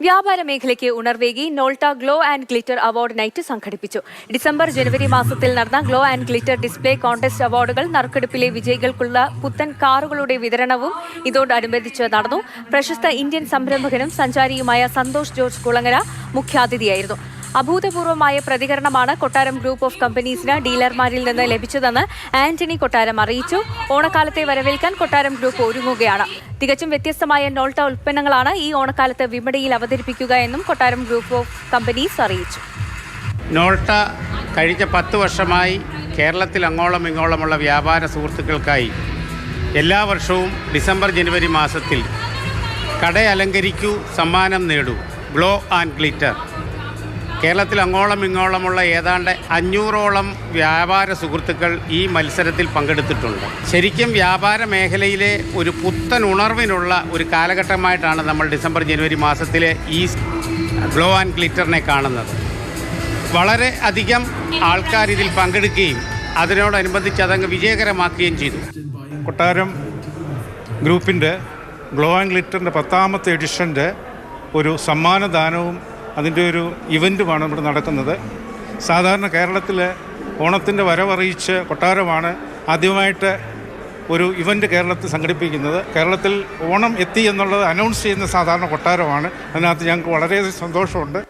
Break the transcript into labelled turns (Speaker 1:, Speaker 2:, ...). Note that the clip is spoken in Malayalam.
Speaker 1: വ്യാപാര മേഖലയ്ക്ക് ഉണർവേകി നോൾട്ട glow and glitter award night സംഘടിപ്പിച്ചു. ഡിസംബർ ജനുവരി മാസത്തിൽ നടന്ന glow and glitter display contest അവാർഡുകൾ നറുക്കെടുപ്പിലെ വിജയികൾക്കുള്ള പുത്തൻ കാറുകളുടെ വിതരണവും ഇതോടനുബന്ധിച്ച് നടന്നു. പ്രശസ്ത ഇന്ത്യൻ സംരംഭകനും സഞ്ചാരിയുമായ സന്തോഷ് ജോർജ് കുളങ്ങര മുഖ്യാതിഥിയായിരുന്നു. അഭൂതപൂർവമായ പ്രതികരണമാണ് കൊട്ടാരം ഗ്രൂപ്പ് ഓഫ് കമ്പനീസിന് ഡീലർമാരിൽ നിന്ന് ലഭിച്ചതെന്ന് ആന്റണി കൊട്ടാരം അറിയിച്ചു. ഓണക്കാലത്തെ വരവേൽക്കാൻ കൊട്ടാരം ഗ്രൂപ്പ് ഒരുങ്ങുകയാണ്. തികച്ചും വ്യത്യസ്തമായ നോൾട്ട ഉൽപ്പന്നങ്ങളാണ് ഈ ഓണക്കാലത്ത് വിപണിയിൽ അവതരിപ്പിക്കുക എന്നും കൊട്ടാരം ഗ്രൂപ്പ് ഓഫ് കമ്പനീസ് അറിയിച്ചു.
Speaker 2: നോൾട്ട കഴിഞ്ഞ 10 വർഷമായി കേരളത്തിൽ അങ്ങോളം ഇങ്ങോളമുള്ള വ്യാപാര സുഹൃത്തുക്കൾക്കായി എല്ലാ വർഷവും ഡിസംബർ ജനുവരി മാസത്തിൽ കട അലങ്കരിക്കൂ സമ്മാനം നേടൂ ഗ്ലോ ആൻഡ് ഗ്ലിറ്റർ കേരളത്തിൽ അങ്ങോളം ഇങ്ങോളമുള്ള ഏതാണ്ട് 500ഓളം വ്യാപാര സുഹൃത്തുക്കൾ ഈ മത്സരത്തിൽ പങ്കെടുത്തിട്ടുണ്ട്. ശരിക്കും വ്യാപാര മേഖലയിലെ ഒരു പുത്തൻ ഉണർവിനുള്ള ഒരു കാലഘട്ടമായിട്ടാണ് നമ്മൾ ഡിസംബർ ജനുവരി മാസത്തിലെ ഈ ഗ്ലോ ആൻഡ് ഗ്ലിറ്ററിനെ കാണുന്നത്. വളരെ അധികം ആൾക്കാർ ഇതിൽ പങ്കെടുക്കുകയും അതിനോടനുബന്ധിച്ച് അതങ്ങ് വിജയകരമാക്കുകയും ചെയ്തു.
Speaker 3: കൊട്ടാരം ഗ്രൂപ്പിൻ്റെ ഗ്ലോ ആൻഡ് ഗ്ലിറ്ററിൻ്റെ 10ാമത്തെ എഡിഷൻ്റെ ഒരു സമ്മാനദാനവും അതിൻ്റെ ഒരു ഇവൻറ്റുമാണ് ഇവിടെ നടക്കുന്നത്. സാധാരണ കേരളത്തിൽ ഓണത്തിൻ്റെ വരവറിയിച്ച് കൊട്ടാരമാണ് ആദ്യമായിട്ട് ഒരു ഇവൻറ്റ് കേരളത്തിൽ സംഘടിപ്പിക്കുന്നത്. കേരളത്തിൽ ഓണം എത്തി എന്നുള്ളത് അനൗൺസ് ചെയ്യുന്ന സാധാരണ കൊട്ടാരമാണ്. അതിനകത്ത് ഞങ്ങൾക്ക് വളരെയധികം സന്തോഷമുണ്ട്.